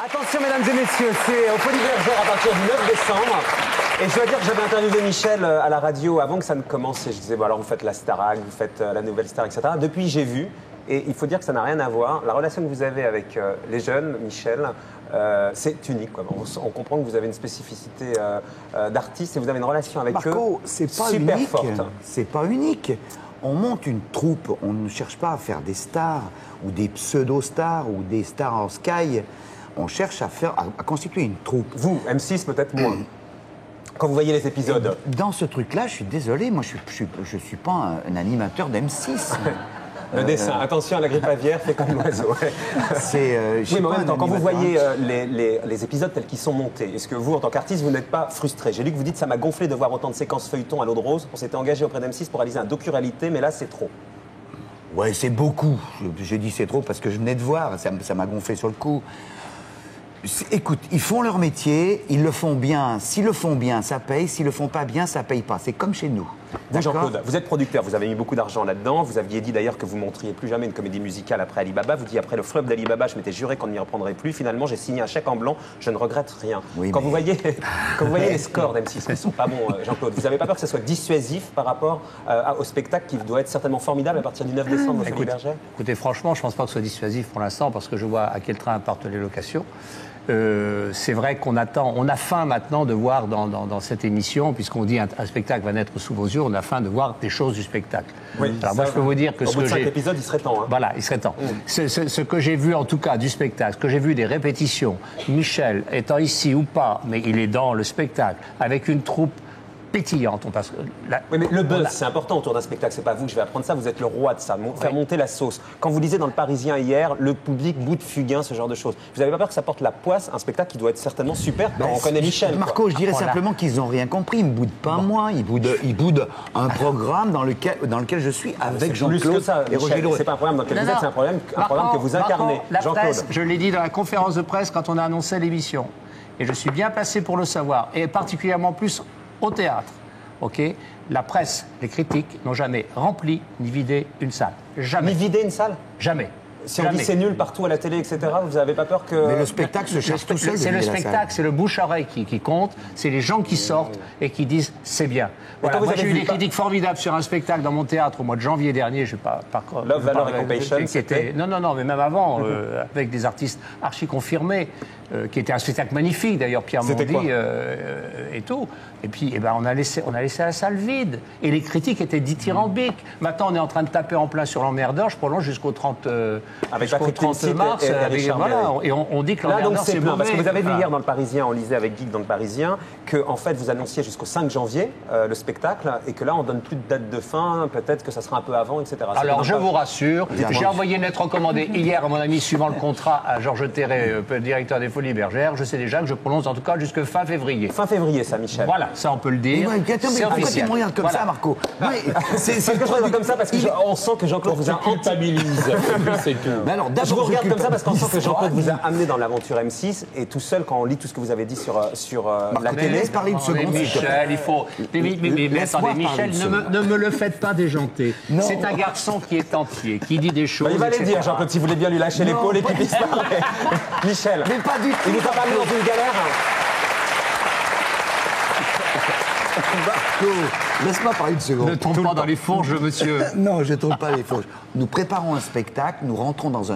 Attention, mesdames et messieurs, c'est au Folies Bergère à partir du 9 décembre. Et je dois dire que j'avais interviewé Michel à la radio avant que ça ne commence. Et je disais, bon, alors vous faites la Starac, vous faites la Nouvelle Star, etc. Depuis, j'ai vu, et il faut dire que ça n'a rien à voir. La relation que vous avez avec les jeunes, Michel, c'est unique, quoi. On comprend que vous avez une spécificité d'artiste et vous avez une relation avec Marco, eux c'est pas super unique. forte. C'est pas unique. On monte une troupe, on ne cherche pas à faire des stars ou des pseudo-stars ou des stars en sky. On cherche à constituer une troupe. Vous, M6, peut-être moins. Quand vous voyez les épisodes. Dans ce truc-là, je suis désolé, moi je suis pas un animateur d'M6. Le dessin, attention à la grippe aviaire, fait comme l'oiseau. C'est. Oui, mais en même temps, quand vous voyez les épisodes tels qu'ils sont montés, est-ce que vous, en tant qu'artiste, vous n'êtes pas frustré? J'ai lu que vous dites ça m'a gonflé de voir autant de séquences feuilletons à l'eau de rose. On s'était engagé auprès d'M6 pour réaliser un docu-réalité, mais là, c'est trop. Ouais, c'est beaucoup. J'ai dit c'est trop parce que je venais de voir, ça m'a gonflé sur le coup. Écoute, ils font leur métier, ils le font bien. S'ils le font bien, ça paye. S'ils le font pas bien, ça paye pas. C'est comme chez nous. Vous, Jean-Claude, vous êtes producteur, vous avez mis beaucoup d'argent là-dedans. Vous aviez dit d'ailleurs que vous montriez plus jamais une comédie musicale après Alibaba. Vous dites après le flop d'Alibaba, je m'étais juré qu'on ne m'y reprendrait plus. Finalement, j'ai signé un chèque en blanc. Je ne regrette rien. Oui, quand vous voyez les scores d'M6 qui sont pas bons, Jean-Claude, vous n'avez pas peur que ce soit dissuasif par rapport au spectacle qui doit être certainement formidable à partir du 9 décembre au Folies Bergère? Écoutez, franchement, je ne pense pas que ce soit dissuasif pour l'instant parce que je vois à quel train partent les locations. C'est vrai qu'on a faim maintenant de voir dans cette émission, puisqu'on dit un spectacle va naître sous vos yeux, on a faim de voir des choses du spectacle. Oui, alors moi je peux vous dire que au bout de 5 épisodes, il serait temps. Hein. Voilà, il serait temps. Ce que j'ai vu en tout cas du spectacle, ce que j'ai vu des répétitions, Michel étant ici ou pas, mais il est dans le spectacle, avec une troupe pétillante. Oui, mais le buzz, c'est important autour d'un spectacle. C'est pas vous que je vais apprendre ça. Vous êtes le roi de ça. Faire monter la sauce. Quand vous lisez dans le Parisien hier, le public bout de fugain, ce genre de choses. Vous n'avez pas peur que ça porte la poisse, un spectacle qui doit être certainement super quand on connaît Michel. Marco, je dirais simplement qu'ils n'ont rien compris. Ils ne boudent pas moi. Ils boudent un programme dans lequel je suis avec Jean-Claude et Roger Leroy. C'est pas un problème dans lequel vous êtes, c'est un problème que vous incarnez. Jean-Claude. Je l'ai dit dans la conférence de presse quand on a annoncé l'émission. Et je suis bien placé pour le savoir. Et particulièrement plus au théâtre, ok, la presse, les critiques n'ont jamais rempli ni vidé une salle. Jamais. Ni vidé une salle? Jamais. Si on dit c'est nul partout à la télé, etc., vous n'avez pas peur que... Mais le spectacle se cherche tout seul. C'est le spectacle, c'est le bouche-oreille qui compte, c'est les gens qui sortent et qui disent c'est bien. Voilà, moi j'ai eu des critiques formidables sur un spectacle dans mon théâtre au mois de janvier dernier, je ne sais pas... Love, Valor et Compassion, c'était... Non, mais même avant, avec des artistes archi confirmés, qui était un spectacle magnifique, d'ailleurs, Pierre Mondy et tout. Et puis, on a laissé la salle vide. Et les critiques étaient dithyrambiques. Maintenant, on est en train de taper en plein sur l'emmerdeur. Je prolonge jusqu'au 30 mars. Et on dit que l'emmerdeur, c'est mauvais. Parce que vous avez vu hier dans le Parisien, on lisait avec Geek dans le Parisien, que en fait, vous annonciez jusqu'au 5 janvier le spectacle, et que là, on donne plus de date de fin, peut-être que ça sera un peu avant, etc. Alors, je vous rassure, j'ai envoyé une lettre recommandée hier à mon ami suivant le contrat, à Georges Terré, directeur des Folies Bergères. Je sais déjà que je prononce en tout cas jusque fin février. Fin février, ça, Michel. Voilà, ça on peut le dire. C'est pourquoi tu me regardes comme ça, Marco? C'est que je regarde comme ça parce qu'on sent que Jean-Claude vous a culpabilise. C'est tout. Mais alors, je vous regarde comme ça parce qu'on sent que Jean-Claude vous a amené dans l'aventure M6 et tout seul quand on lit tout ce que vous avez dit sur la télé. Laisse parler une seconde. Michel, il faut. Mais attendez, Michel, ne me le faites pas déjanter. C'est un garçon qui est entier, qui dit des choses. Il va les dire, Jean-Claude, si vous voulez bien lui lâcher l'épaule et puis Michel. Mais pas du tout. Il vous a pas mis dans une galère. Marco, laisse-moi parler une seconde. Ne tombe pas dans les fourches, monsieur. Non, je ne tombe pas les fourches. Nous préparons un spectacle, nous rentrons dans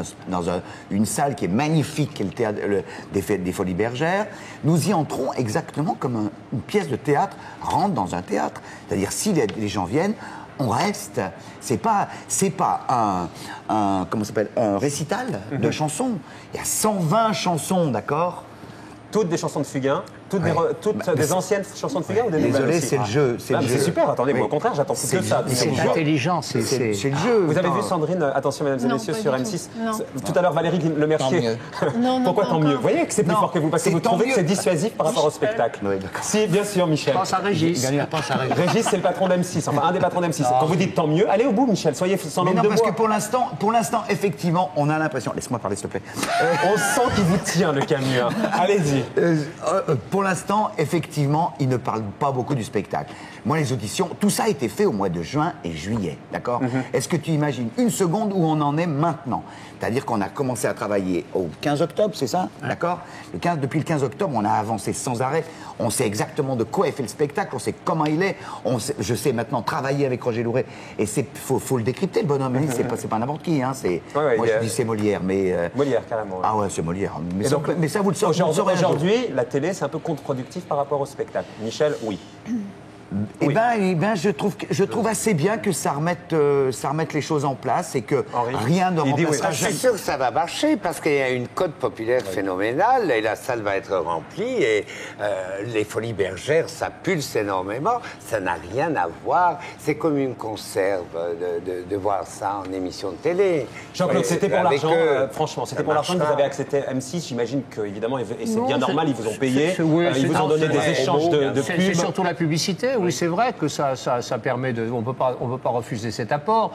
une salle qui est magnifique, qui est le théâtre des Folies Bergères. Nous y entrons exactement comme une pièce de théâtre rentre dans un théâtre. C'est-à-dire, si les gens viennent, on reste. C'est pas un récital de chansons. Il y a 120 chansons, d'accord? Toutes des chansons de Fugain, toutes des anciennes chansons de Fugain ou des nouvelles? Désolé, c'est le jeu. C'est super, attendez, moi au contraire, j'attends que ça. C'est intelligent, c'est le jeu. Vous avez vu Sandrine, attention mesdames et messieurs, sur M6 tout à l'heure Valérie Le Mercier. Pourquoi tant mieux? Vous voyez que c'est plus fort que vous, parce que vous trouvez que c'est dissuasif par rapport au spectacle. Si, bien sûr, Michel. Pense à Régis. Régis, c'est le patron d'M6, enfin un des patrons d'M6. Quand vous dites tant mieux, allez au bout, Michel, soyez sans langue de bois. Parce que pour l'instant, effectivement, on a l'impression... Laisse-moi parler, s'il te plaît. On sent qu'il vous tient, le camion. Allez-y. pour l'instant, effectivement, ils ne parlent pas beaucoup du spectacle. Moi, les auditions, tout ça a été fait au mois de juin et juillet, d'accord? Est-ce que tu imagines une seconde où on en est maintenant? C'est-à-dire qu'on a commencé à travailler au 15 octobre, c'est ça? D'accord? Depuis le 15 octobre, on a avancé sans arrêt. On sait exactement de quoi est fait le spectacle, on sait comment il est. Je sais maintenant travailler avec Roger Louret. Et faut le décrypter, le bonhomme. Hein. C'est pas n'importe qui. Hein. Moi, je dis c'est Molière, mais... Molière, carrément. Ouais. Ah ouais, c'est Molière. Mais, donc, mais ça, vous le saurez. Aujourd'hui, la télé, c'est un peu contre-productif par rapport au spectacle. Michel, oui. Eh ben, je trouve assez bien que ça remette les choses en place et que rien ne remplacera jamais. Je suis sûr que ça va marcher parce qu'il y a une cote populaire phénoménale et la salle va être remplie et les Folies Bergères, ça pulse énormément. Ça n'a rien à voir. C'est comme une conserve de voir ça en émission de télé. Jean-Claude, c'était pour l'argent, franchement, c'était pour l'argent que vous avez accepté M6. J'imagine qu'évidemment, et c'est bien normal, ils vous ont payé, ils vous ont donné des échanges de pubs. C'est surtout la publicité. Oui, c'est vrai que ça permet de... On peut pas refuser cet apport.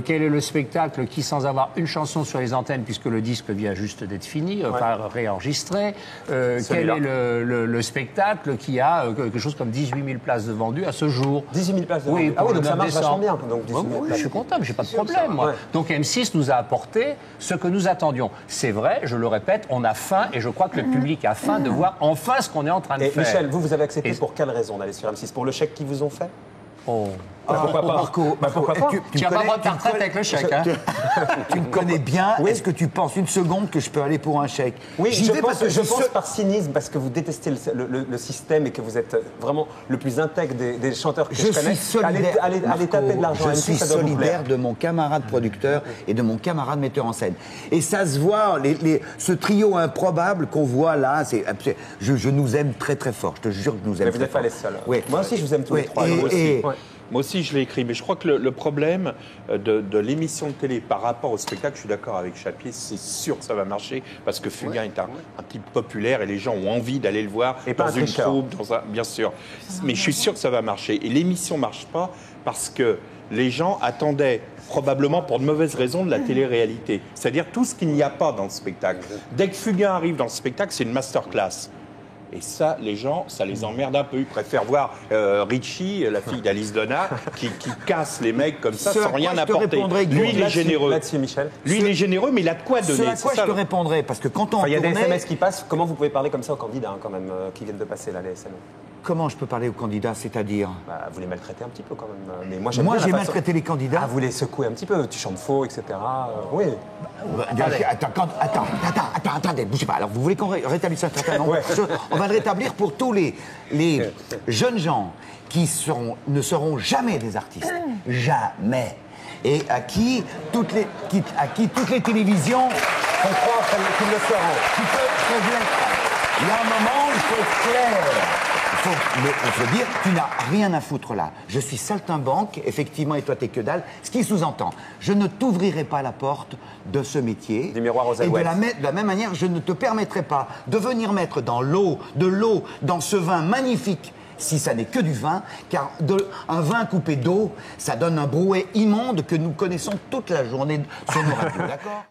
Quel est le spectacle qui, sans avoir une chanson sur les antennes, puisque le disque vient juste d'être fini, réenregistré, quel est le spectacle qui a quelque chose comme 18 000 places de vendues à ce jour? 18 000 places de vendues. Ah oui, donc ça marche vachement bien. Donc, je suis content, j'ai pas de problème, moi. Donc M6 nous a apporté ce que nous attendions. C'est vrai, je le répète, on a faim, et je crois que le public a faim de voir enfin ce qu'on est en train de faire. Michel, vous avez accepté pour quelle raison d'aller sur M6? Pour le chèque qu'ils vous ont fait? Pourquoi pas? Pourquoi pas? Tu vas pas prendre ta retraite avec le chèque, hein? Tu me connais bien. Est-ce que tu penses une seconde que je peux aller pour un chèque? Oui, je pense par cynisme, parce que vous détestez le système et que vous êtes vraiment le plus intègre des chanteurs que je connais. Allez taper de l'argent. Je suis solidaire de mon camarade producteur et de mon camarade metteur en scène. Et ça se voit, ce trio improbable qu'on voit là, je nous aime très très fort. Je te jure que nous aime. Mais vous n'êtes pas les seuls. Moi aussi, je vous aime tous les trois. Moi aussi, je l'ai écrit, mais je crois que le problème de l'émission de télé par rapport au spectacle, je suis d'accord avec Chapier, c'est sûr que ça va marcher, parce que Fugain est un type populaire et les gens ont envie d'aller le voir et dans une troupe, bien sûr. Mais je suis sûr que ça va marcher. Et l'émission ne marche pas parce que les gens attendaient probablement pour de mauvaises raisons de la télé-réalité. C'est-à-dire tout ce qu'il n'y a pas dans le spectacle. Dès que Fugain arrive dans le spectacle, c'est une masterclass. Et ça, les gens, ça les emmerde un peu. Ils préfèrent voir Richie, la fille d'Alice Donna, qui casse les mecs comme ça sans rien apporter. Lui, il est généreux. Lui, il est généreux, mais il a de quoi donner. Ce à quoi je te répondrai, parce que quand on il y a des SMS qui passent. Comment vous pouvez parler comme ça aux candidats, quand même, qui viennent de passer là, les SMS? Comment je peux parler aux candidats, c'est-à-dire? Vous les maltraitez un petit peu quand même. Mais moi, j'ai maltraité les candidats. Vous les secouez un petit peu. Tu chantes faux, etc. Oui. Attendez, bougez pas. Alors, vous voulez qu'on rétablisse un certain nombre de choses? On va le rétablir pour tous les jeunes gens qui ne seront jamais des artistes. Jamais. Et à qui toutes les télévisions font croire qu'ils le seront. Il y a un moment où il faut être clair. Il faut dire, tu n'as rien à foutre là. Je suis saltimbanque, effectivement, et toi, t'es que dalle. Ce qui sous-entend, je ne t'ouvrirai pas la porte de ce métier. Du miroir aux alouettes. Et de la même manière, je ne te permettrai pas de venir mettre de l'eau dans ce vin magnifique, si ça n'est que du vin, car un vin coupé d'eau, ça donne un brouet immonde que nous connaissons toute la journée sur nos radios, d'accord ?